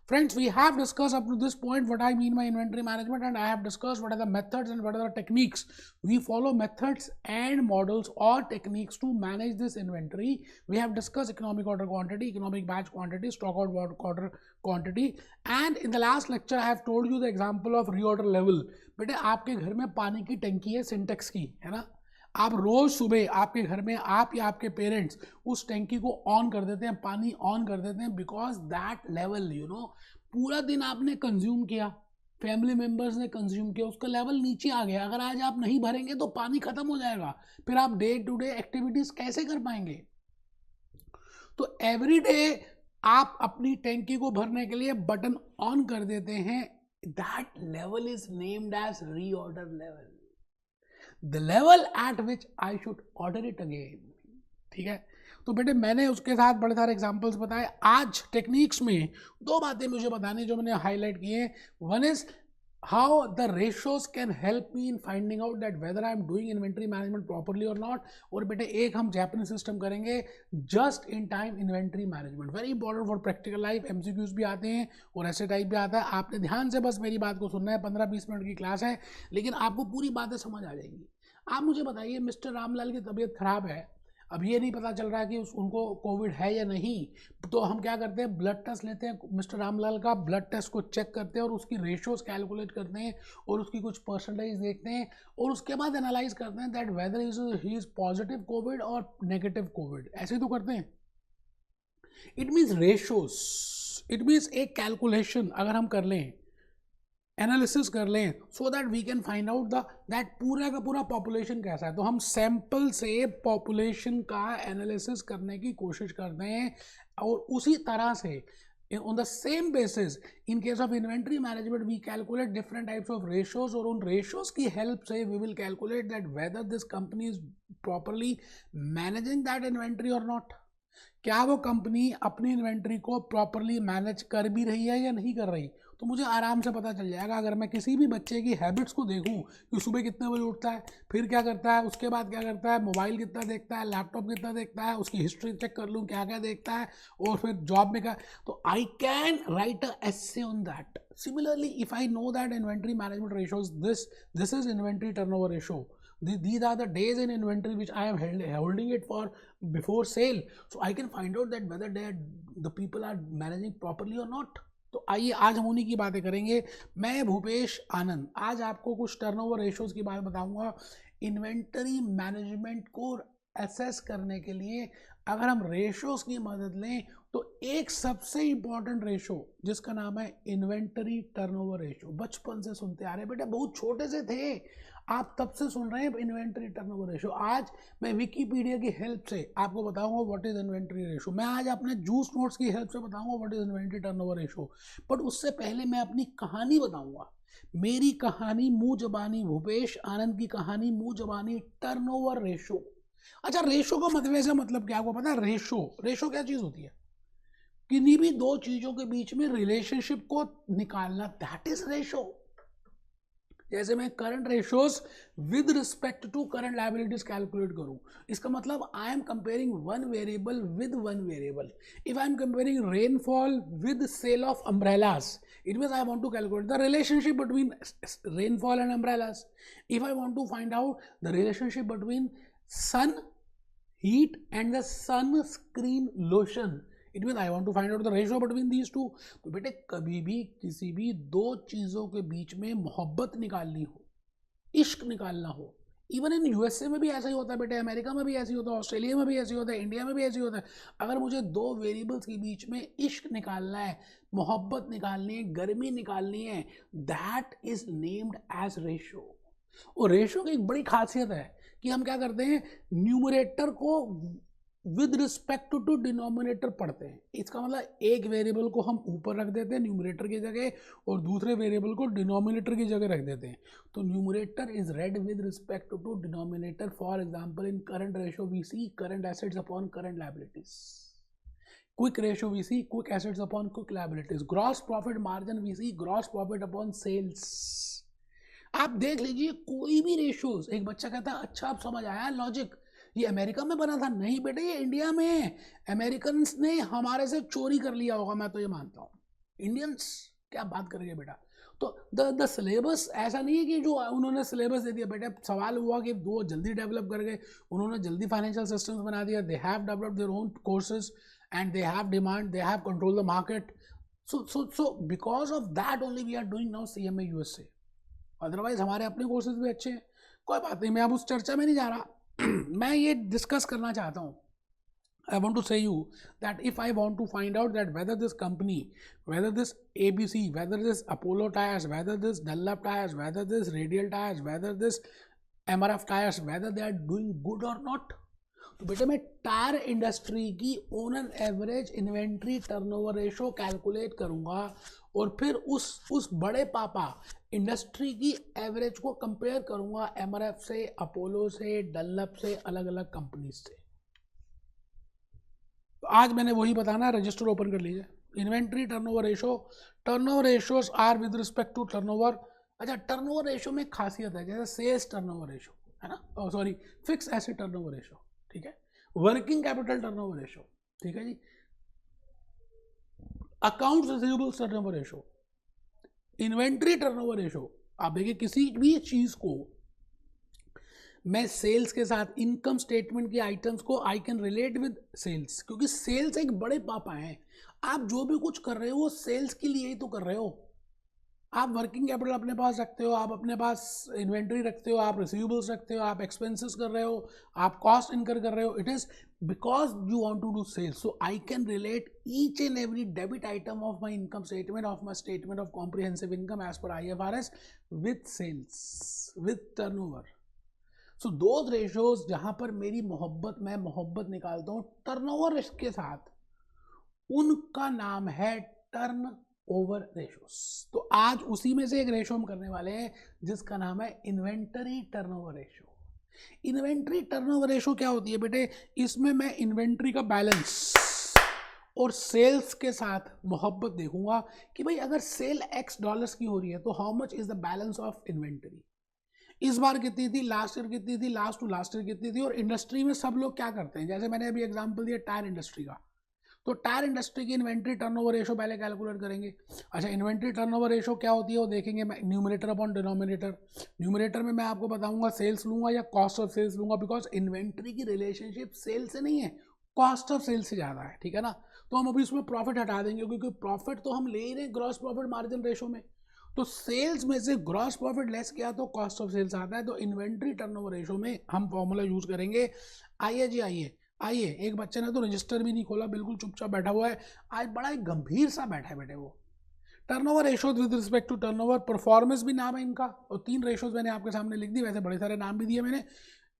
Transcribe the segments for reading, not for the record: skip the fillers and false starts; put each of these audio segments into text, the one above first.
Friends, we have discussed up to this point what I mean by inventory management, and I have discussed what are the methods and what are the techniques. We follow methods and models or techniques to manage this inventory. We have discussed economic order quantity, economic batch quantity, stock out order quantity, and in the last lecture I have told you the example of reorder level. बेटे आपके घर में पानी की टंकी है syntax की, है ना, आप रोज सुबह आपके घर में आप या आपके पेरेंट्स उस टैंकी को ऑन कर देते हैं, पानी ऑन कर देते हैं, बिकॉज दैट लेवल पूरा दिन आपने कंज्यूम किया, फैमिली मेंबर्स ने कंज्यूम किया, उसका लेवल नीचे आ गया। अगर आज आप नहीं भरेंगे तो पानी खत्म हो जाएगा, फिर आप डे टू डे एक्टिविटीज कैसे कर पाएंगे। तो एवरी डे आप अपनी टैंकी को भरने के लिए बटन ऑन कर देते हैं, that level is named as reorder level, the level at which I should order it again। ठीक है, तो बेटे मैंने उसके साथ बड़े सारे एग्जांपल्स बताए। आज टेक्निक्स में दो बातें मुझे बतानी जो मैंने हाईलाइट की हैं। One is how the ratios can help me in finding out that whether I am doing inventory management properly और नॉट। और बेटे एक हम जापानीज सिस्टम करेंगे, just in time inventory management, very important for practical life. MCQs भी आते हैं और ऐसे टाइप भी आता है। आपने ध्यान से बस मेरी बात को सुनना है, 15-20 मिनट की क्लास है, लेकिन आपको पूरी बातें समझ आ जाएंगी। आप मुझे बताइए, मिस्टर रामलाल की तबीयत खराब है, अब ये नहीं पता चल रहा है कि उनको कोविड है या नहीं, तो हम क्या करते हैं, ब्लड टेस्ट लेते हैं, मिस्टर रामलाल का ब्लड टेस्ट को चेक करते हैं और उसकी रेशियोज कैलकुलेट करते हैं और उसकी कुछ परसेंटेज देखते हैं और उसके बाद एनालाइज करते हैं that whether he is positive COVID और नेगेटिव कोविड। ऐसे तो करते हैं। It means ratios, it means एक कैलकुलेशन अगर हम कर लें, एनालिसिस कर लें, so that we can find out that पूरा का पूरा पॉपुलेशन कैसा है। तो हम सैंपल से पॉपुलेशन का एनालिसिस करने की कोशिश करते हैं और उसी तरह से on the same basis in case of inventory management we calculate different types of ratios और उन रेशियोज की हेल्प से we will calculate that whether this company is properly managing that inventory और नॉट। क्या वो कंपनी अपनी inventory को properly manage कर भी रही है या नहीं कर रही। तो मुझे आराम से पता चल जाएगा अगर मैं किसी भी बच्चे की हैबिट्स को देखूं कि सुबह कितने बजे उठता है, फिर क्या करता है, उसके बाद क्या करता है, मोबाइल कितना देखता है, लैपटॉप कितना देखता है, उसकी हिस्ट्री चेक कर लूँ क्या क्या देखता है और फिर जॉब में क्या, तो I can write a essay on that. Similarly if I know that inventory management ratios, this is inventory turnover ratio, these are the days in inventory which I am holding it for before sale, so I can find out that whether the people are managing properly or not। तो आइए आज हम उन्हीं की बातें करेंगे। मैं भूपेश आनंद आज आपको कुछ टर्नओवर रेशियोज की बात बताऊंगा। इन्वेंटरी मैनेजमेंट को असेस करने के लिए अगर हम रेशियोज की मदद लें तो एक सबसे इंपॉर्टेंट रेशियो जिसका नाम है इन्वेंटरी टर्नओवर रेशियो, बचपन से सुनते आ रहे हैं बेटा, बहुत छोटे से थे आप तब से सुन रहे हैं इन्वेंटरी टर्नओवर रेशियो। आज मैं विकीपीडिया की हेल्प से आपको बताऊंगा व्हाट इज इन्वेंटरी रेशियो। मैं आज अपने जूस नोट्स की हेल्प से बताऊंगा what is inventory turnover ratio. But उससे पहले मैं अपनी कहानी बताऊंगा, मेरी कहानी मुंह जबानी, भूपेश आनंद की कहानी मुंह जबानी, टर्नओवर रेशियो। अच्छा, रेशियो का मतलब क्या आपको पता है? रेशियो क्या चीज होती है? किन्हीं भी दो चीजों के बीच में रिलेशनशिप को निकालना, दैट इज रेशियो। जैसे मैं current ratios with respect to current liabilities calculate करूं, इसका मतलब I am comparing one variable with one variable. If I am comparing rainfall with sale of umbrellas, it means I want to calculate the relationship between rainfall and umbrellas. If I want to find out the relationship between sun heat and the sunscreen lotion, it means I want to find out the ratio between these two। तो बेटे कभी भी किसी भी दो चीज़ों के बीच में मोहब्बत निकालनी हो, इश्क निकालना हो, इवन इन यूएसए में भी ऐसा ही होता है बेटे, अमेरिका में भी ऐसे ही होता है, ऑस्ट्रेलिया में भी ऐसे ही होता है, इंडिया में भी ऐसे ही होता है। अगर मुझे दो वेरिएबल्स के बीच में इश्क निकालना है, मोहब्बत निकालनी है, गर्मी निकालनी है, that is named as ratio. और रेशियो की एक बड़ी खासियत है कि हम क्या करते हैं, न्यूमरेटर को विद रिस्पेक्ट टू डिनोमिनेटर पढ़ते हैं। इसका मतलब एक वेरिएबल को हम ऊपर रख देते हैं न्यूमरेटर की जगह और दूसरे वेरिएबल को डिनोमिनेटर की जगह रख देते हैं। तो numerator is read with respect to denominator. For example in current ratio we see current assets upon current liabilities, quick ratio we see quick assets upon quick liabilities, gross profit margin we see gross profit upon sales. आप देख लीजिए कोई भी ratios, एक बच्चा कहता है अच्छा आप समझ आया लॉजिक, ये अमेरिका में बना था। नहीं बेटे, ये इंडिया में है। अमेरिकन ने हमारे से चोरी कर लिया होगा, मैं तो ये मानता हूँ। इंडियंस क्या बात करेंगे बेटा। तो द सिलेबस ऐसा नहीं है कि जो उन्होंने सिलेबस दे दिया बेटा, सवाल हुआ कि वो जल्दी डेवलप कर गए, उन्होंने जल्दी फाइनेंशियल सिस्टम्स बना दिया, they have developed their own courses and they have demand, they have control the market. So because of that only we are doing now CMA USA। Otherwise हमारे अपने कोर्सेज भी अच्छे हैं, कोई बात नहीं, मैं अब उस चर्चा में नहीं जा रहा। मैं ये डिस्कस करना चाहता हूँ, I want to say you that if I want to find out that whether this company, whether this ABC, whether this Apollo tires, whether this Dunlop tires, whether this Radial tires, whether this MRF tires, whether they are doing good or not, तो बेटे मैं tyre industry की on an average inventory turnover ratio calculate करूंगा और फिर उस बड़े पापा इंडस्ट्री की एवरेज को कंपेयर करूंगा MRF से, अपोलो से, डनलप से, अलग अलग कंपनीज से। तो आज मैंने वही बताना है, रजिस्टर ओपन कर लीजिए। Inventory turnover ratios are with respect to turnover. अच्छा, टर्नओवर रेशो में खासियत है, जैसे सेल्स टर्नओवर रेशो है ना, sorry fixed asset turnover ratio, ठीक है, वर्किंग कैपिटल टर्नओवर रेशो, ठीक है जी, accounts receivables turnover ratio, inventory turnover ratio. आप देखिए किसी भी चीज को मैं सेल्स के साथ, इनकम स्टेटमेंट के आइटम्स को I can relate with sales, क्योंकि सेल्स एक बड़े पापा हैं। आप जो भी कुछ कर रहे हो वो सेल्स के लिए ही तो कर रहे हो। आप वर्किंग कैपिटल अपने पास रखते हो, आप अपने पास इन्वेंट्री रखते हो, आप रिसीवेबल्स रखते हो, आप एक्सपेंसेस कर रहे हो, आप कॉस्ट इनकर कर रहे हो, it is because you want to do sales. So I can relate each and every debit item of my income statement, of my statement of comprehensive income as per IFRS with sales, with turnover. So दो ratios जहां पर मेरी मैं मोहब्बत निकालता हूं turnover के साथ, उनका नाम है टर्न ओवर रेशोस। तो आज उसी में से एक रेशो हम करने वाले हैं जिसका नाम है inventory turnover ratio. Inventory turnover ratio क्या होती है बेटे, इसमें मैं इन्वेंट्री का बैलेंस और सेल्स के साथ मोहब्बत देखूंगा कि भाई अगर सेल $X की हो रही है तो how much is the balance of inventory, इस बार कितनी थी, लास्ट ईयर कितनी थी, लास्ट टू लास्ट ईयर कितनी थी। और इंडस्ट्री में सब लोग क्या करते हैं, जैसे मैंने अभी एग्जांपल दिया टायर इंडस्ट्री का, तो टायर इंडस्ट्री की इन्वेंट्री टर्नओवर रेशो पहले कैलकुलेट करेंगे। अच्छा, इन्वेंट्री टर्नओवर रेशो क्या होती है वो देखेंगे, मैं न्यूमरेटर अपॉन डिनोमिनेटर। न्यूमरेटर में मैं आपको बताऊंगा सेल्स लूंगा या कॉस्ट ऑफ सेल्स लूंगा, बिकॉज इन्वेंट्री की रिलेशनशिप सेल्स से नहीं है, कॉस्ट ऑफ सेल्स से ज़्यादा है, ठीक है ना। तो हम अभी उसमें प्रॉफिट हटा देंगे, क्योंकि प्रॉफिट तो हम ले ही रहे ग्रॉस प्रॉफिट मार्जिन रेशो में। तो सेल्स में से ग्रॉस प्रॉफिट लेस किया तो कॉस्ट ऑफ सेल्स आता है। तो इन्वेंट्री टर्नओवर रेशो में हम फॉर्मूला यूज करेंगे। आइए जी आइए, एक बच्चे ने तो रजिस्टर भी नहीं खोला, बिल्कुल चुपचाप बैठा हुआ है, आज बड़ा एक गंभीर सा बैठा है बेटे वो। Turnover ratio with respect to turnover, performance भी नाम है इनका, और 3 रेशोज मैंने आपके सामने लिख दी, वैसे बड़े सारे नाम भी दिए मैंने।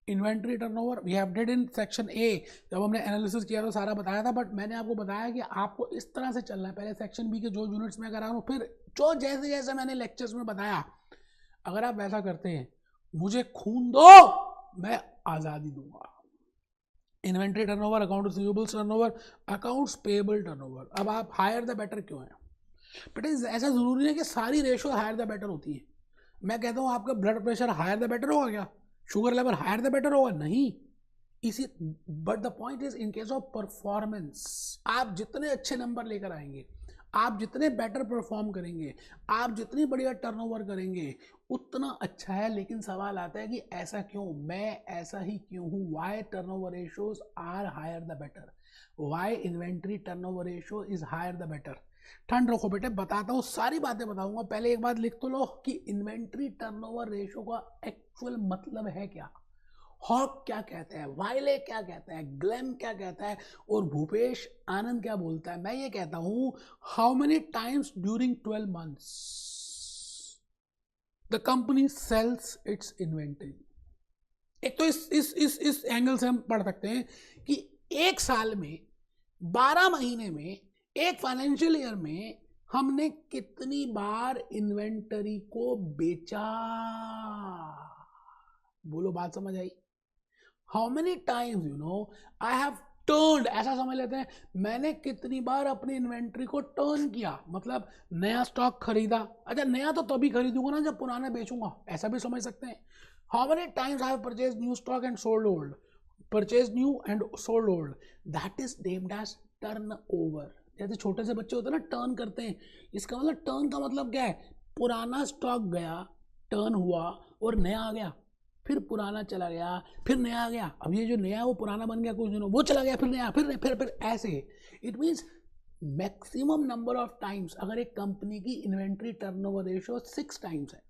Inventory turnover we have did in section A, जब हमने एनालिसिस किया तो सारा बताया था, बट मैंने आपको बताया कि आपको इस तरह से चलना है, पहले सेक्शन बी के जो यूनिट्स में करा रहा हूँ, फिर जो जैसे जैसे मैंने लेक्चर्स में बताया, अगर आप वैसा करते हैं, मुझे खून दो, मैं आज़ादी दूंगा। Inventory turnover, account receivables turnover, accounts payable turnover. अब आप हायर द बेटर क्यों है बेटे, ऐसा जरूरी है कि सारी रेशो हायर द बेटर होती है। मैं कहता हूँ आपका blood pressure higher the better होगा क्या, sugar level higher the better होगा, नहीं। इसी but the point is in case of performance, आप जितने अच्छे नंबर लेकर आएंगे, आप जितने बेटर परफॉर्म करेंगे, आप जितनी बढ़िया टर्नओवर करेंगे, उतना अच्छा है। लेकिन सवाल आता है कि ऐसा क्यों, मैं ऐसा ही क्यों हूँ, why turnover ratios are higher the better, why inventory turnover ratio is higher the better. ठंड रखो बेटे, बताता हूँ, सारी बातें बताऊंगा। पहले एक बात लिख तो लो कि इन्वेंट्री टर्नओवर रेशो का एक्चुअल मतलब है क्या, हॉक क्या कहता है, वाइले क्या कहता है, ग्लेम क्या कहता है, और भूपेश आनंद क्या बोलता है। मैं ये कहता हूं, how many times during 12 months the company sells its inventory. एक तो इस एंगल से हम पढ़ सकते हैं कि एक साल में, 12 महीने में, एक फाइनेंशियल ईयर में हमने कितनी बार इन्वेंटरी को बेचा। बोलो, बात समझ आई। How many times I have turned, ऐसा समझ लेते हैं मैंने कितनी बार अपनी इन्वेंट्री को टर्न किया, मतलब नया स्टॉक खरीदा। अच्छा, नया तो तभी खरीदूंगा ना जब पुराना बेचूंगा, ऐसा भी समझ सकते हैं। How many times I have purchase new stock and sold old, purchase new and sold old, that is named as turnover. जैसे छोटे से बच्चे होते हैं ना, टर्न करते हैं, इसका मतलब टर्न का मतलब क्या है, पुराना स्टॉक गया, टर्न हुआ और नया आ गया, फिर पुराना चला गया, फिर नया आ गया, अब ये जो नया वो पुराना बन गया कुछ दिनों, वो चला गया, फिर नया, फिर ऐसे। It means maximum number of times, अगर एक कंपनी की इन्वेंट्री टर्नओवर रेशियो 6 टाइम्स है,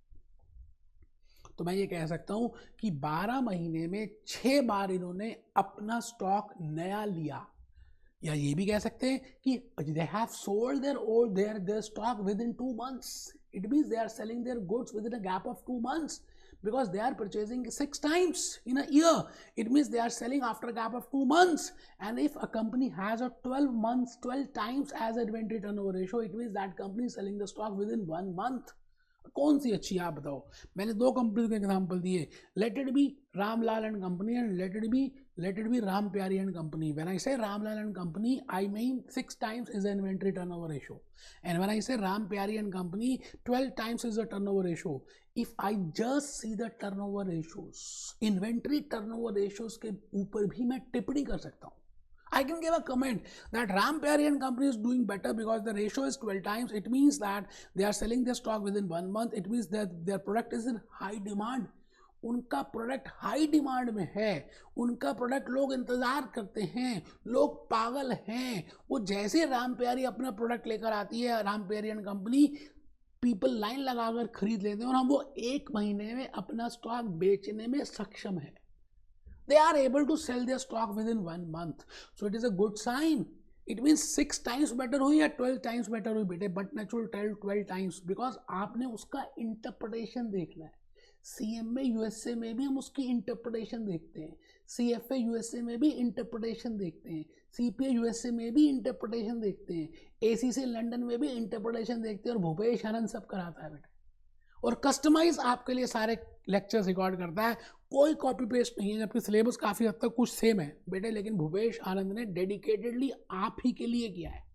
तो मैं ये कह सकता हूं कि 12 महीने में 6 बार इन्होंने अपना स्टॉक नया लिया। या ये भी कह सकते हैं कि they have sold their stock within 2 months. It means they are selling their goods within a gap of 2 months because they are purchasing 6 times in a year. It means they are selling after a gap of 2 months. And if a company has a 12 times as inventory turnover ratio, it means that company is selling the stock within 1 month. कौन सी अच्छी आप बताओ। मैंने 2 company के example दिए, let it be Ramlal and company and let it be Ram प्यारी and company. When I से Ramlal and company, I mean 6 times is the inventory turnover ratio, and when I say ram pyari and company, 12 times is the turnover ratio. If I just see the turnover ratios, inventory turnover ratios के ऊपर भी मैं टिप्पणी कर सकता हूँ। I can give a comment that Ram Pyari and company is doing better because the ratio is 12 times. It means that they are selling their stock within 1 month. It means that their product is in high demand. उनका product high demand में है, उनका product लोग इंतजार करते हैं, लोग पागल हैं। वो जैसे राम प्यारी अपना प्रोडक्ट लेकर आती है, राम प्यारी एंड कंपनी, पीपल लाइन लगाकर खरीद लेते हैं और हम वो 1 महीने में अपना स्टॉक बेचने में सक्षम है। They are able to sell their stock within 1 month. So it is a good sign. It means 6 times better हुई या 12 times better हुई बेटे, but natural 12 times because आपने उसका इंटरप्रिटेशन देखना है। CMA USA में भी हम उसकी इंटरप्रिटेशन देखते हैं, CFA USA में भी इंटरप्रिटेशन देखते हैं, CPA USA में भी इंटरप्रिटेशन देखते हैं, ACC लंदन में भी इंटरप्रिटेशन देखते हैं, और भूपेश आनंद सब कराता है बेटे, और कस्टमाइज आपके लिए सारे लेक्चर्स रिकॉर्ड करता है। कोई कॉपी पेस्ट नहीं है, जबकि सिलेबस काफ़ी हद तक कुछ सेम है बेटे, लेकिन भूपेश आनंद ने डेडिकेटेडली आप ही के लिए किया है।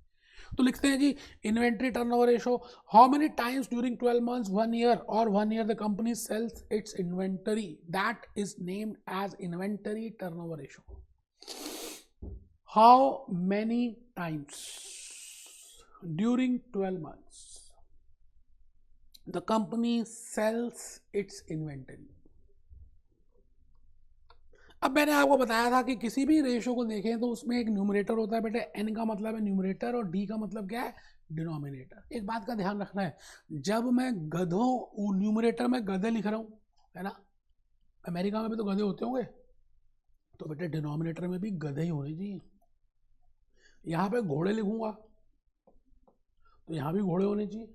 तो लिखते हैं जी, inventory turnover ratio, how many times during 12 months, 1 year or 1 year the company sells its inventory, that is named as inventory turnover ratio. How many times during 12 months the company sells its inventory। अब मैंने आपको बताया था कि किसी भी ratio को देखें तो उसमें एक न्यूमरेटर होता है बेटे, एन का मतलब है न्यूमरेटर और डी का मतलब क्या है, डिनोमिनेटर। एक बात का ध्यान रखना है, जब मैं गधों, न्यूमरेटर में गधे लिख रहा हूँ, है ना, अमेरिका में भी तो गधे होते होंगे, तो बेटे डिनोमिनेटर में भी गधे ही होने चाहिए। यहाँ पे घोड़े लिखूंगा तो यहाँ भी घोड़े होने चाहिए।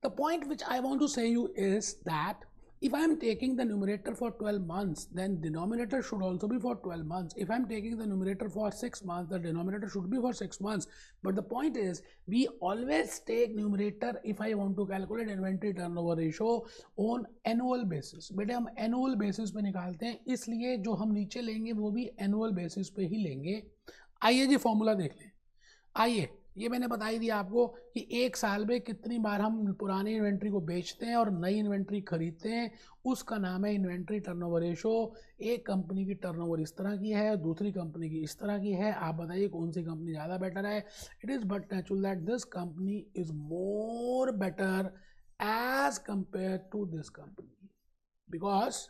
The point which I want to say you is that if I am taking the numerator for 12 months, then denominator should also be for 12 months. If I am taking the numerator for 6 months, the denominator should be for 6 months. But the point is, we always take numerator if I want to calculate inventory turnover ratio on annual basis. बेटे हम annual basis पे निकालते हैं, इसलिए जो हम नीचे लेंगे वो भी annual basis पे ही लेंगे। आइए जी फॉर्मूला देख लें। आइए, ये मैंने बताई दिया आपको कि 1 साल में कितनी बार हम पुरानी इन्वेंट्री को बेचते हैं और नई इन्वेंट्री खरीदते हैं, उसका नाम है इन्वेंट्री टर्नओवर रेशो। एक कंपनी की टर्नओवर इस तरह की है, दूसरी कंपनी की इस तरह की है, आप बताइए कौन सी कंपनी ज़्यादा बेटर है। It is but natural that this company is more better as compare to this company because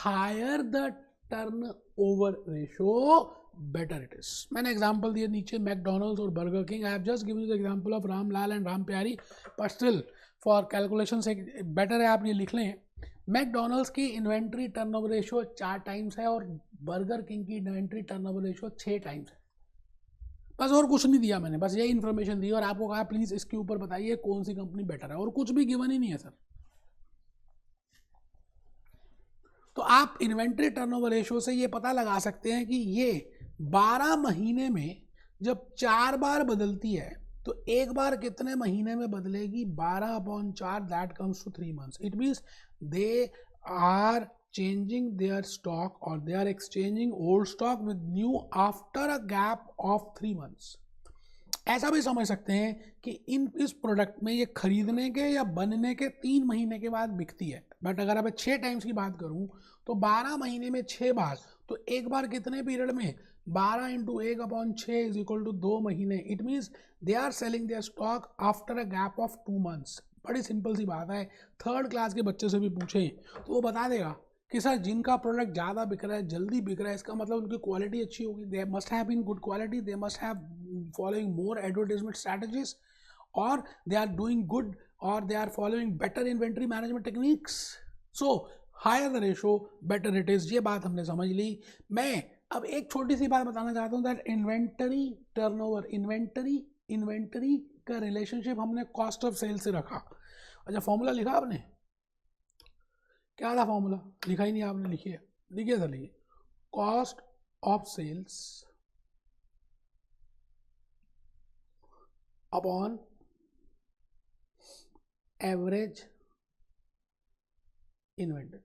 higher the turnover ratio better it is. मैंने एग्जांपल दिए नीचे, मैकडोनल्ड्स और burger king. I have just given you the example of Ramlal and Ram Pyari, but still for calculation से better है आप ये लिख लें। मैकडोनल्ड्स की इन्वेंट्री टर्नओवर रेशियो 4 टाइम्स है और बर्गर किंग की इन्वेंट्री टर्नओवर रेशियो 6 टाइम्स है। बस और कुछ नहीं दिया मैंने, बस यही इन्फॉर्मेशन दी और आपको कहा प्लीज इसके ऊपर बताइए कौन सी कंपनी बेटर है, और कुछ भी गिवन ही नहीं है सर। तो आप इन्वेंट्री टर्नओवर रेशियो से ये पता लगा सकते हैं कि ये 12 महीने में जब 4 बार बदलती है तो एक बार कितने महीने में बदलेगी, 12/4, that comes to 3 months। It means they are changing their stock or they are exchanging old stock with new after a gap of 3 months। ऐसा भी समझ सकते हैं कि इस प्रोडक्ट में ये खरीदने के या बनने के 3 महीने के बाद बिकती है, बट अगर अब 6 टाइम्स की बात करूं तो 12 महीने में 6 बार, तो एक बार कितने पीरियड में, 12 इंटू 1/6 इज इक्वल टू 2 महीने। It means they are selling their stock after a gap of 2 months. बड़ी सिंपल सी बात है, थर्ड क्लास के बच्चे से भी पूछें तो वो बता देगा कि सर जिनका प्रोडक्ट ज़्यादा बिक रहा है, जल्दी बिक रहा है, इसका मतलब उनकी क्वालिटी अच्छी होगी, they must have been good quality, they must have following more advertisement strategies, और दे आर डूइंग गुड, और they are following better inventory management techniques. So higher the ratio better it is. ये बात हमने समझ ली। मैं अब एक छोटी सी बात बताना चाहता हूँ, दैट इन्वेंटरी टर्नओवर, इन्वेंटरी का रिलेशनशिप हमने कॉस्ट ऑफ सेल से रखा। अच्छा, फॉर्मूला लिखा आपने? क्या था फॉर्मूला? लिखा ही नहीं आपने, लिखिए, लिखिए सर, लिखिए, cost of sales upon average inventory,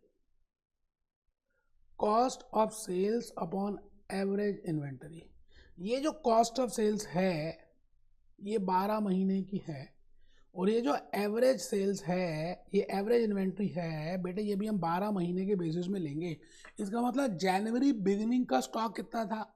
cost of sales upon average inventory. ये जो कॉस्ट ऑफ सेल्स है ये 12 महीने की है, और ये जो एवरेज सेल्स है, ये एवरेज इन्वेंट्री है बेटे, ये भी हम 12 महीने के बेसिस में लेंगे। इसका मतलब जनवरी बिगिनिंग का स्टॉक कितना था,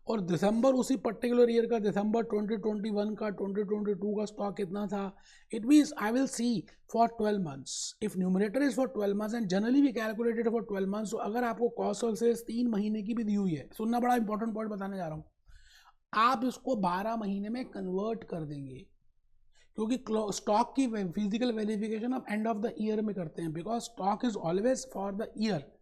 और दिसंबर उसी पर्टिकुलर ईयर का, दिसंबर 2021 का, 2022 का स्टॉक कितना था। It means I will see for 12 months, if numerator is for 12 months and generally we calculated for 12 months. तो अगर आपको कॉस्ट ऑफ सेल्स 3 महीने की भी दी हुई है, सुनना, बड़ा इंपॉर्टेंट पॉइंट बताने जा रहा हूँ, आप इसको 12 महीने में कन्वर्ट कर देंगे, क्योंकि स्टॉक की फिजिकल वेरिफिकेशन आप एंड ऑफ द ईयर में करते हैं, because stock is always for the year,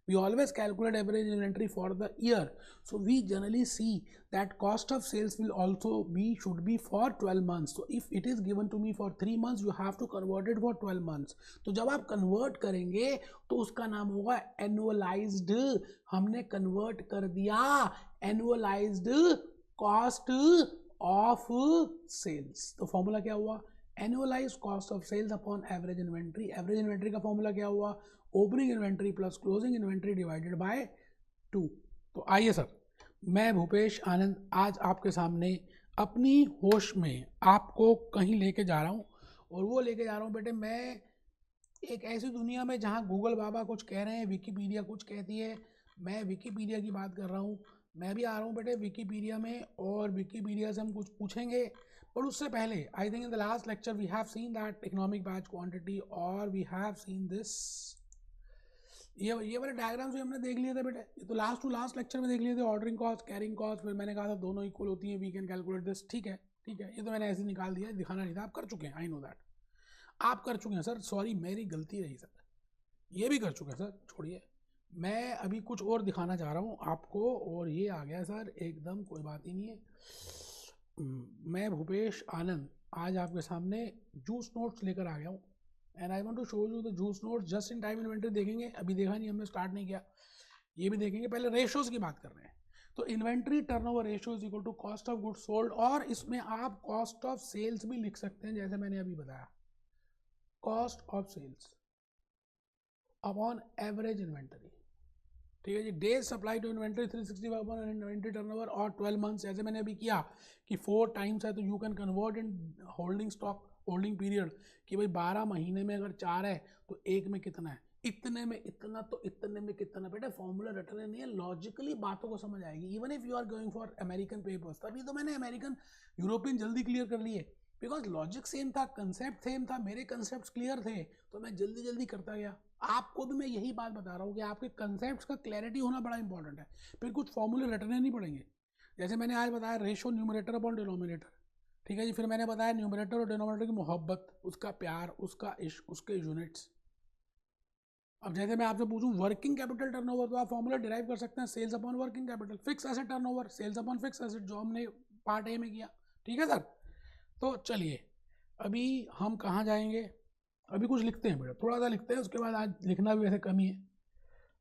we always calculate average inventory for the year, so we generally see that cost of sales will also be, should be for 12 months. So if it is given to me for 3 months, you have to convert it for 12 months. तो जब आप convert करेंगे तो उसका नाम होगा annualized, हमने convert कर दिया annualized cost of sales। तो फॉर्मूला क्या हुआ, annualise cost of sales upon average inventory. Average inventory का फॉर्मूला क्या हुआ, opening inventory plus closing inventory divided by 2। तो आइए सर, मैं भूपेश आनंद आज आपके सामने अपनी होश में आपको कहीं लेके जा रहा हूँ, और वो लेके जा रहा हूँ बेटे मैं एक ऐसी दुनिया में जहाँ गूगल बाबा कुछ कह रहे हैं, विकीपीडिया कुछ कहती है, मैं विकीपीडिया की बात कर रहा हूँ। मैं भी आ रहा हूँ बेटे विकीपीडिया में, और विकीपीडिया से हम कुछ पूछेंगे। पर उससे पहले I think in the last lecture we have seen that economic batch quantity, और वी हैव सीन दिस, ये वाले डायग्राम्स भी हमने देख लिए थे बेटे, ये तो लास्ट टू लास्ट लेक्चर में देख लिए थे, ऑर्डरिंग कॉस्ट, कैरिंग कॉस्ट, फिर मैंने कहा था दोनों इक्वल होती हैं, वी कैन कैलकुलेट दिस। ठीक है, ठीक है, ये तो मैंने ऐसे निकाल दिया, दिखाना नहीं था, आप कर चुके हैं, आई नो दैट, आप कर चुके हैं सर, सॉरी मेरी गलती रही सर, ये भी कर चुके हैं सर, छोड़िए। मैं अभी कुछ और दिखाना चाह रहा हूँ आपको, और ये आ गया सर एकदम, कोई बात ही नहीं है। मैं भूपेश आनंद आज आपके सामने जूस नोट्स लेकर आ गया हूँ, and I want to show you the juice notes. Just in time inventory देखेंगे, अभी देखा नहीं, हमने स्टार्ट नहीं किया, ये भी देखेंगे। पहले रेशोज की बात कर रहे हैं, तो inventory turnover ratio is equal to cost of goods sold, और इसमें आप कॉस्ट ऑफ सेल्स भी लिख सकते हैं, जैसे मैंने अभी बताया, cost of sales upon average inventory. ठीक है जी, days supply to inventory 365 upon inventory turnover, और 12 मंथ्स, जैसे मैंने अभी किया कि 4 टाइम्स है, तो you can convert in holding stock, holding period, कि भाई 12 महीने में अगर 4 है तो एक में कितना है, इतने में इतना, तो इतने में कितना। बेटा फॉर्मूला रटने नहीं है, लॉजिकली बातों को समझ आएगी। Even if you are going for American papers, तभी तो मैंने अमेरिकन यूरोपियन जल्दी क्लियर कर लिए, बिकॉज लॉजिक सेम था, कंसेप्ट सेम था, मेरे कंसेप्ट क्लियर थे, तो मैं जल्दी जल्दी करता गया। आपको भी मैं यही बात बता रहा हूँ कि आपके कंसेप्ट का क्लैरिटी होना बड़ा इंपॉर्टेंट है, फिर कुछ फॉर्मूले रटने नहीं पड़ेंगे। जैसे मैंने आज बताया रेशो न्यूमरेटर अपॉन डिनोमिनेटर, ठीक है जी, फिर मैंने बताया न्यूमरेटर और डिनोमिनेटर की मोहब्बत, उसका प्यार, उसका इश्क, उसके यूनिट्स। अब जैसे मैं आपसे पूछूं वर्किंग कैपिटल टर्नओवर, तो आप फॉर्मूला डिराइव कर सकते हैं, sales upon working capital. Fix asset turnover, sales upon fix asset, जो हमने पार्ट ए में किया। ठीक है सर, तो चलिए अभी हम कहाँ जाएंगे, अभी कुछ लिखते हैं बेटा, थोड़ा सा लिखते हैं, उसके बाद आज लिखना भी वैसे कम ही है।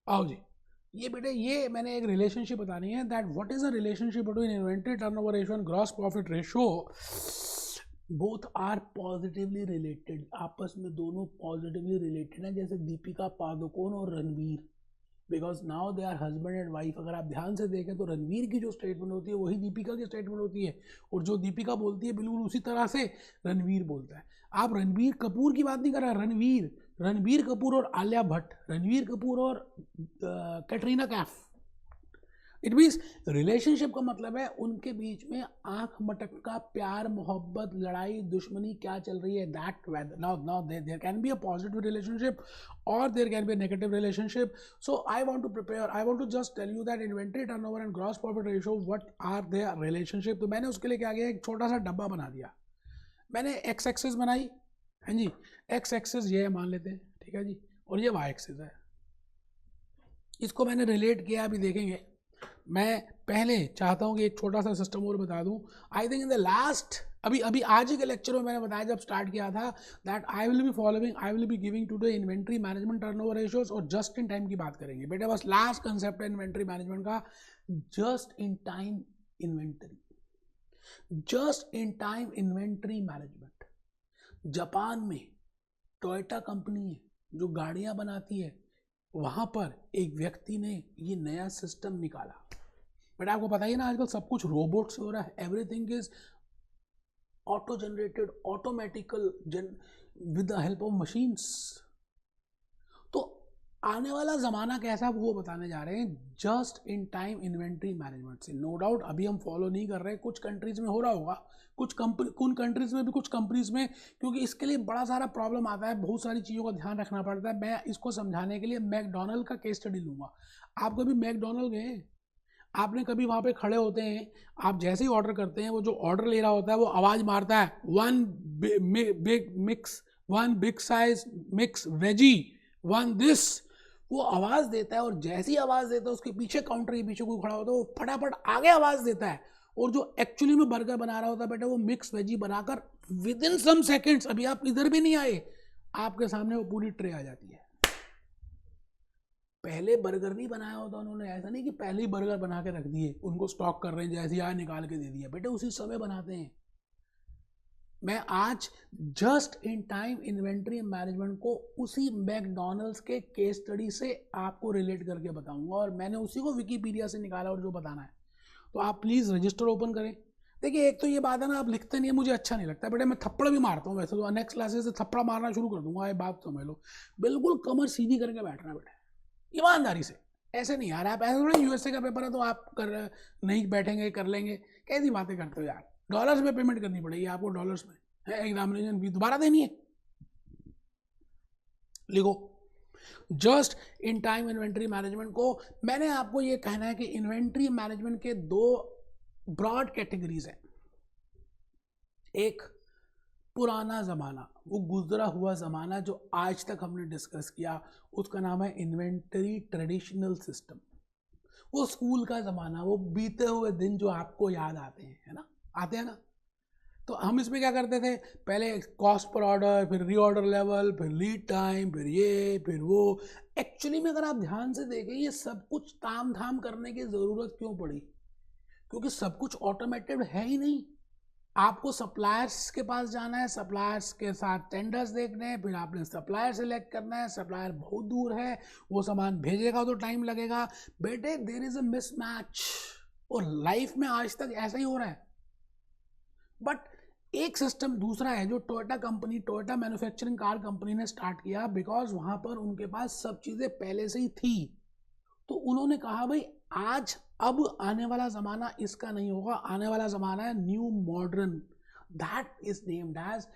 आओ जी, ये बेटे ये मैंने एक रिलेशनशिप बतानी है, that what is a relationship between inventory turnover ratio and gross profit ratio. Both are positively related, आपस में दोनों पॉजिटिवली रिलेटेड हैं, जैसे दीपिका पादुकोण और Ranveer, because now they are husband and wife. अगर आप ध्यान से देखें तो रणवीर की जो स्टेटमेंट होती है वही दीपिका की स्टेटमेंट होती है, और जो दीपिका बोलती है बिल्कुल उसी तरह से रणवीर बोलता है। आप रणवीर कपूर की बात नहीं कर रहे, रणवीर कपूर और आलिया भट्ट, रणवीर कपूर और Katrina Kaif. It means relationship का मतलब है उनके बीच में आंख मटक का प्यार, मोहब्बत, लड़ाई, दुश्मनी क्या चल रही है, that now there can be a positive relationship or there can be a negative relationship. So I want to just tell you that inventory turnover and gross profit ratio what are their relationship. तो मैंने उसके लिए क्या किया, एक छोटा सा डब्बा बना दिया। मैंने एक्स एक्सिस बनाई, हाँ जी, एक्स एक्सिस ये मान लेते हैं, ठीक है जी, और ये वाई एक्सिस है। इसको मैंने रिलेट किया, अभी देखेंगे। मैं पहले चाहता हूँ कि एक छोटा सा सिस्टम और बता दूँ। आई थिंक इन द लास्ट, अभी आज ही के लेक्चर में मैंने बताया जब स्टार्ट किया था, that I will be giving today inventory management turnover ratios और जस्ट इन टाइम की बात करेंगे। बेटा बस लास्ट कंसेप्ट है इन्वेंट्री मैनेजमेंट का, just in time inventory, just in time inventory management. Japan में टोयोटा कंपनी है जो गाड़ियां बनाती है, वहां पर एक व्यक्ति ने ये नया सिस्टम निकाला। बट आपको पता ही ना आजकल सब कुछ रोबोट से हो रहा है, everything is auto generated, automatically, with the help of machines. तो आने वाला ज़माना कैसा है वो बताने जा रहे हैं just in time inventory management से। नो डाउट अभी हम फॉलो नहीं कर रहे, कुछ कंट्रीज़ में हो रहा होगा, उन कंट्रीज़ में भी, कुछ कंपनीज़ में, क्योंकि इसके लिए बड़ा सारा प्रॉब्लम आता है, बहुत सारी चीज़ों का ध्यान रखना पड़ता है। मैं इसको समझाने के लिए मैकडोनल्ड का केस स्टडी लूँगा। आप कभी मैकडोनल्ड गए, आपने कभी वहाँ पे खड़े होते हैं, आप जैसे ही ऑर्डर करते हैं, वो जो ऑर्डर ले रहा होता है वो आवाज़ मारता है, one big size mix veggie, one this, वो आवाज़ देता है। और जैसी आवाज़ देता है उसके पीछे काउंटर के पीछे कोई खड़ा होता है, वो फटाफट आगे आवाज़ देता है, और जो एक्चुअली में बर्गर बना रहा होता है बेटा वो मिक्स वेजी बनाकर विद इन सम सेकेंड्स, अभी आप इधर भी नहीं आए, आपके सामने वो पूरी ट्रे आ जाती है। पहले बर्गर नहीं बनाया होता उन्होंने, ऐसा नहीं कि पहले ही बर्गर बना के रख दिए, उनको स्टॉक कर रहे हैं, जैसे आए निकाल के दे दिया, बेटे उसी समय बनाते हैं। मैं आज just in time inventory management को उसी मैकडोनल्ड्स के केस स्टडी से आपको रिलेट करके बताऊंगा, और मैंने उसी को विकीपीडिया से निकाला और जो बताना है। तो आप प्लीज़ रजिस्टर ओपन करें। देखिए एक तो ये बात है ना, आप लिखते नहीं है, मुझे अच्छा नहीं लगता बेटे, मैं थप्पड़ भी मारता हूँ वैसे तो, नेक्स्ट क्लासेस से थप्पड़ मारना शुरू कर दूंगा, ये बात समझ लो। बिल्कुल कमर सीधी करके बैठना बेटे, ईमानदारी से, ऐसे नहीं यार, आप ऐसे थोड़ा यूएसए का पेपर है तो आप कर नहीं बैठेंगे, कर लेंगे, कैसी बातें करते हो यार। डॉलर्स में पेमेंट करनी पड़ेगी आपको, डॉलर्स में है, एग्जामिनेशन फीस दोबारा देनी है। लिखो just in time inventory management को मैंने आपको ये कहना है कि इन्वेंट्री मैनेजमेंट के दो ब्रॉड कैटेगरीज हैं। एक पुराना ज़माना, वो गुजरा हुआ ज़माना जो आज तक हमने डिस्कस किया, उसका नाम है इन्वेंटरी ट्रेडिशनल सिस्टम। वो स्कूल का ज़माना, वो बीते हुए दिन जो आपको याद आते हैं, है ना, आते हैं ना। तो हम इसमें क्या करते थे, पहले कॉस्ट पर ऑर्डर, फिर रीऑर्डर लेवल, फिर लीड टाइम, फिर ये फिर वो। एक्चुअली में अगर आप ध्यान से देखें, ये सब कुछ ताम झाम करने की ज़रूरत क्यों पड़ी, क्योंकि सब कुछ ऑटोमेटेड है ही नहीं। आपको सप्लायर्स के पास जाना है, सप्लायर्स के साथ टेंडर्स देखने हैं, फिर आपने सप्लायर सेलेक्ट करना है, सप्लायर बहुत दूर है, वो सामान भेजेगा तो टाइम लगेगा। बेटे देयर इज अ मिसमैच, और लाइफ में आज तक ऐसा ही हो रहा है। बट एक सिस्टम दूसरा है जो टोयोटा मैन्युफैक्चरिंग कार कंपनी ने स्टार्ट किया, बिकॉज वहां पर उनके पास सब चीज़ें पहले से ही थी। तो उन्होंने कहा भाई आज अब आने वाला ज़माना इसका नहीं होगा, आने वाला ज़माना है new modern, that is named as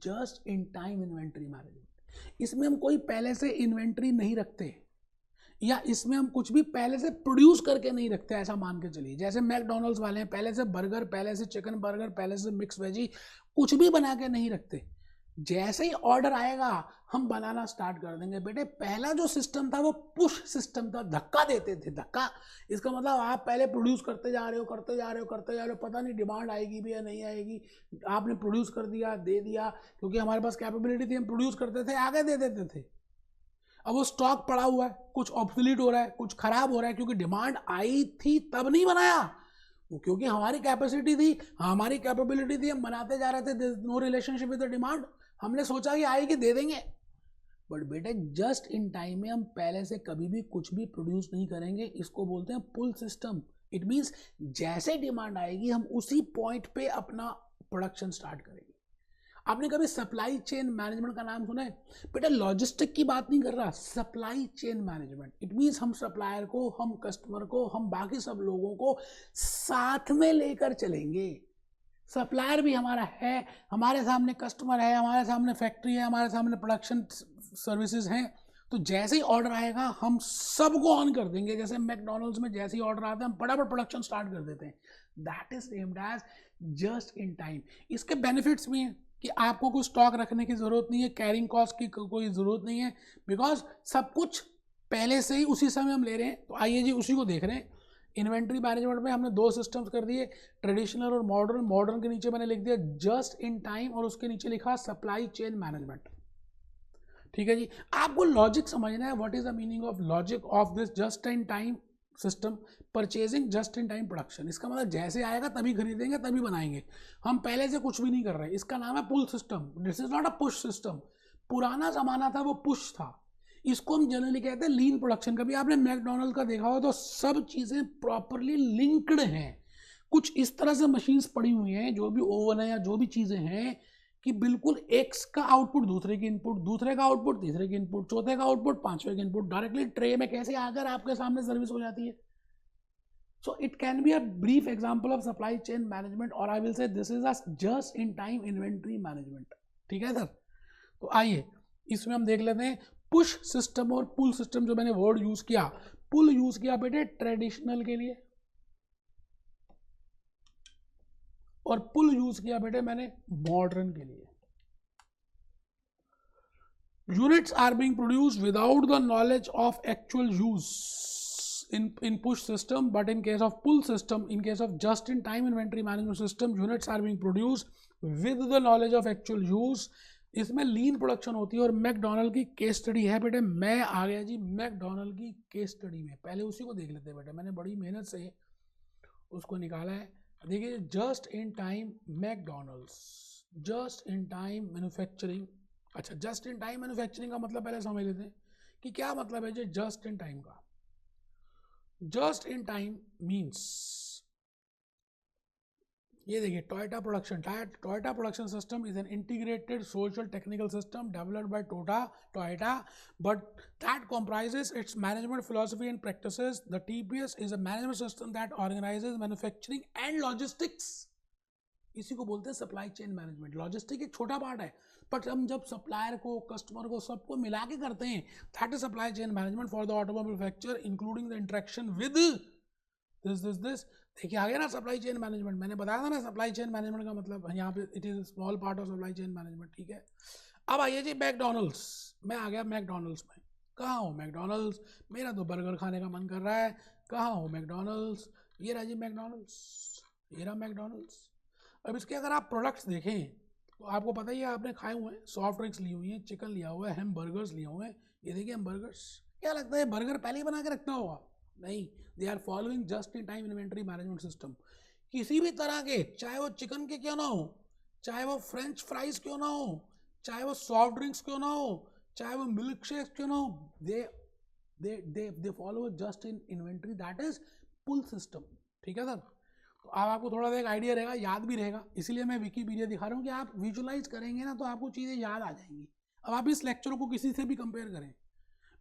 just in time inventory management. इसमें हम कोई पहले से इन्वेंट्री नहीं रखते, या इसमें हम कुछ भी पहले से प्रोड्यूस करके नहीं रखते, ऐसा मान के चलिए। जैसे मैकडोनल्ड्स वाले हैं, पहले से बर्गर, पहले से चिकन बर्गर, पहले से मिक्स वेजी, कुछ भी बना के नहीं रखते। जैसे ही ऑर्डर आएगा हम बनाना स्टार्ट कर देंगे। बेटे पहला जो सिस्टम था वो पुश सिस्टम था, धक्का देते थे, धक्का। इसका मतलब आप पहले प्रोड्यूस करते जा रहे हो, पता नहीं डिमांड आएगी भी या नहीं आएगी, आपने प्रोड्यूस कर दिया, दे दिया, क्योंकि हमारे पास कैपेबिलिटी थी, हम प्रोड्यूस करते थे, आगे दे देते थे। अब वो स्टॉक पड़ा हुआ है, कुछ ऑब्सोलीट हो रहा है, कुछ खराब हो रहा है, क्योंकि डिमांड आई थी तब नहीं बनाया, वो क्योंकि हमारी कैपेसिटी थी, हमारी कैपेबिलिटी थी, हम बनाते जा रहे थे, no relationship with the demand. हमने सोचा कि आएगी दे देंगे, बट बेटे जस्ट इन टाइम में हम पहले से कभी भी कुछ भी प्रोड्यूस नहीं करेंगे, इसको बोलते हैं पुल सिस्टम। इट मीन्स जैसे डिमांड आएगी हम उसी पॉइंट पे अपना प्रोडक्शन स्टार्ट करेंगे। आपने कभी सप्लाई चेन मैनेजमेंट का नाम सुना है? बेटा लॉजिस्टिक की बात नहीं कर रहा, supply chain management. It means हम सप्लायर को, हम कस्टमर को, हम बाकी सब लोगों को साथ में लेकर चलेंगे। सप्लायर भी हमारा है, हमारे सामने कस्टमर है, हमारे सामने फैक्ट्री है, हमारे सामने प्रोडक्शन सर्विसेज हैं। तो जैसे ही ऑर्डर आएगा हम सबको ऑन कर देंगे। जैसे मैकडोनल्ड्स में जैसे ही ऑर्डर आता है हम फटाफट प्रोडक्शन स्टार्ट कर देते हैं। That is named as just in time. इसके बेनिफिट्स भी हैं कि आपको कोई स्टॉक रखने की ज़रूरत नहीं है, कैरिंग कॉस्ट की कोई ज़रूरत नहीं है, बिकॉज सब कुछ पहले से ही उसी समय हम ले रहे हैं। तो आइए जी उसी को देख रहे हैं। इन्वेंट्री मैनेजमेंट में हमने दो सिस्टम्स कर दिए, ट्रेडिशनल और मॉडर्न। मॉडर्न के नीचे मैंने लिख दिया जस्ट इन टाइम और उसके नीचे लिखा सप्लाई चेन मैनेजमेंट। ठीक है जी, आपको लॉजिक समझना है। What is the meaning of logic of this just in time system? Purchasing just in time production. इसका मतलब जैसे आएगा तभी खरीदेंगे तभी बनाएंगे, हम पहले से कुछ भी नहीं कर रहे। इसका नाम है pull system. This is not a push system. पुराना जमाना था वो पुश था, इसको हम जनरली कहते हैं लीन प्रोडक्शन। कभी आपने मैकडोनल्ड का देखा हो तो सब चीज़ें प्रॉपरली लिंक्ड हैं। कुछ इस तरह से मशीन्स पड़ी हुई हैं, जो भी ओवन है या जो भी चीज़ें हैं, कि बिल्कुल एक्स का आउटपुट दूसरे की इनपुट, दूसरे का आउटपुट तीसरे की इनपुट, चौथे का आउटपुट पांचवें की इनपुट डायरेक्टली ट्रे में कैसे आकर आपके सामने सर्विस हो जाती है। So it can be a brief example of supply chain management, और I will say this is a just in time inventory management. ठीक है सर, तो आइए इसमें हम देख लेते हैं पुश सिस्टम और पुल सिस्टम। जो मैंने वर्ड यूज किया, पुल यूज किया बेटे ट्रेडिशनल के लिए, और पुल यूज किया बेटे मैंने मॉडर्न के लिए। Units are being produced without the knowledge of actual use in push system, but in case of pull system, in case of just in time inventory management system, units are being produced with the knowledge of actual use। इसमें लीन production होती है। और McDonald की case study है बेटे, मैं आ गया जी McDonald की केस स्टडी में। पहले उसी को देख लेते हैं बेटे, मैंने बड़ी मेहनत से उसको निकाला है। देखिए just in time McDonald's, just in time manufacturing. अच्छा, जस्ट इन टाइम मैन्युफैक्चरिंग का मतलब पहले समझ लेते हैं कि क्या मतलब है जी जस्ट इन टाइम का। जस्ट इन टाइम मीन्स, ये देखिए Toyota production, Toyota production system is an integrated social technical system developed by Toyota, but that comprises its management philosophy and practices. The TPS is a management system that organizes manufacturing and logistics। इसी को बोलते हैं supply chain management. Logistic एक छोटा part है, but हम जब supplier को, कस्टमर को, सबको मिला के करते हैं, that is supply chain management for the automobile manufacture including the interaction with this. देखिए आ गया ना सप्लाई चेन मैनेजमेंट। मैंने बताया था ना सप्लाई चेन मैनेजमेंट का मतलब यहाँ पे it is small part of supply chain management. ठीक है, अब आइए जी मैकडोनल्ड्स। मैं आ गया मैकडोनल्ड्स में। कहाँ हो मैकडोनल्ड्स? मेरा तो बर्गर खाने का मन कर रहा है। कहाँ हो मैकडोनल्ड्स? ये रहा जी मैकडोनल्ड्स, ये रहा मैकडोनल्ड्स। अब इसके अगर आप प्रोडक्ट्स देखें तो आपको पता ही है, आपने खाए हुए हैं, सॉफ्ट ड्रिंक्स ली हुई हैं, चिकन लिया हुआ है, हैम बर्गर्स लिए हुए हैं। ये देखिए हैम बर्गर्स। क्या लगता है बर्गर पहले ही बना के रखना होगा? नहीं, they are following just in time inventory management system. किसी भी तरह के, चाहे वो चिकन के क्यों ना हो, चाहे वो फ्रेंच फ्राइज क्यों ना हो, चाहे वो सॉफ्ट ड्रिंक्स क्यों ना हो, चाहे वो मिल्क शेक्स क्यों ना हो, they follow just in inventory, that is pull system. ठीक है सर, तो अब आपको थोड़ा सा एक आइडिया रहेगा, याद भी रहेगा। इसीलिए मैं विकीपीडिया दिखा रहा हूँ कि आप विजुलाइज करेंगे ना तो आपको चीज़ें याद आ जाएंगी। अब आप इस लेक्चर को किसी से भी कंपेयर करें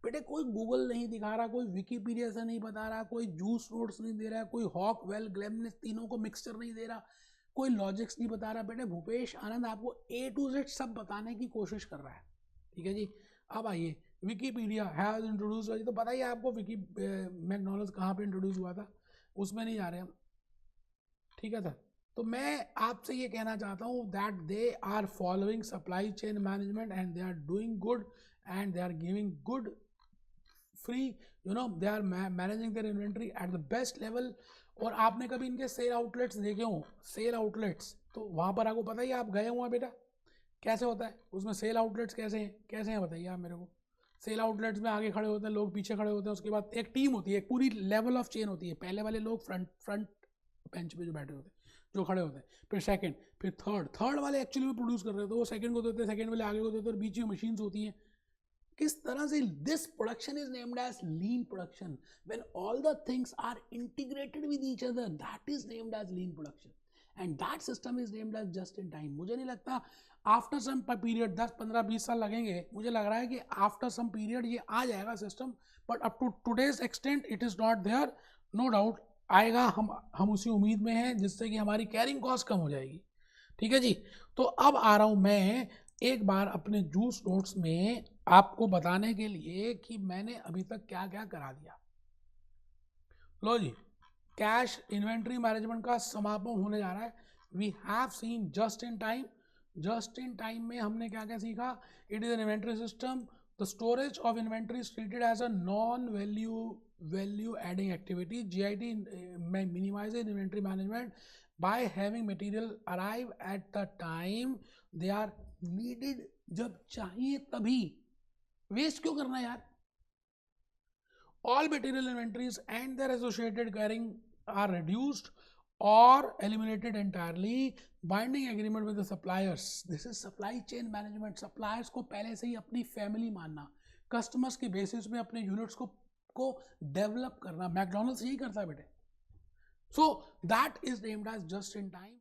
बेटे, कोई गूगल नहीं दिखा रहा, कोई विकीपीडिया से नहीं बता रहा, कोई जूस नोट्स नहीं दे रहा, कोई हॉक वेल ग्लेमनेस तीनों को मिक्सचर नहीं दे रहा, कोई लॉजिक्स नहीं बता रहा। बेटे भूपेश आनंद आपको A to Z सब बताने की कोशिश कर रहा है। ठीक है जी, अब आइए विकीपीडिया हैज इंट्रोड्यूस, तो पता ही आपको मैकडोनल्ड्स कहाँ पे इंट्रोड्यूस हुआ था, उसमें नहीं जा रहे हम। ठीक है सर, तो मैं आपसे ये कहना चाहता हूँ that they are following supply chain management and they are doing good and they are giving good free, you know, they are managing their inventory at the best level. और आपने कभी इनके सेल आउटलेट्स देखे हो, cell outlets, तो वहाँ पर आपको पता ही, आप गए हुए बेटा, कैसे होता है उसमें सेल आउटलेट्स कैसे हैं बताइए आप मेरे को। सेल आउटलेट्स में आगे खड़े होते हैं लोग, पीछे खड़े होते हैं, उसके बाद एक टीम होती है, एक पूरी लेवल ऑफ चेन होती है। पहले वाले लोग फ्रंट बेंच पे जो बैठे होते हैं, जो खड़े होते हैं, फिर सेकंड, फिर थर्ड वाले एक्चुअली में प्रोड्यूस कर रहे होते हैं, वो सेकंड को देते हैं, सेकंड वाले आगे को देते हैं, और बीच में मशीन्स होती हैं। किस तरह से this production is named as lean production when all the things are integrated with each other, that is named as lean production and that system is named as just in time. मुझे नहीं लगता after some period 10-15-20 साल लगेंगे, मुझे लग रहा है कि आफ्टर सम पीरियड ये आ जाएगा system, but up to today's extent it is not there. No doubt आएगा, हम उसी उम्मीद में हैं जिससे कि हमारी कैरिंग कॉस्ट कम हो जाएगी. ठीक है जी. तो अब आ रहा हूं मैं एक बार अपने जूस नोट्स में आपको बताने के लिए कि मैंने अभी तक क्या क्या करा दिया. लो जी, कैश इन्वेंट्री मैनेजमेंट का समापन होने जा रहा है. We have seen just in time. Just in time में हमने क्या क्या सीखा. It is an inventory system. The storage of inventory is treated as a non value adding activity. GIT minimizes inventory management by having material arrive at the time they are needed. जब चाहिए तभी. Waste क्यों करना यार. All material inventories and their associated carrying are reduced or eliminated entirely. Binding agreement with the suppliers. This is supply chain management. Suppliers को पहले से ही अपनी फैमिली मानना, कस्टमर्स के बेसिस में अपने यूनिट्स को डेवलप करना. मैकडोनल्ड्स यही करता है बेटे. So that is named as just in time.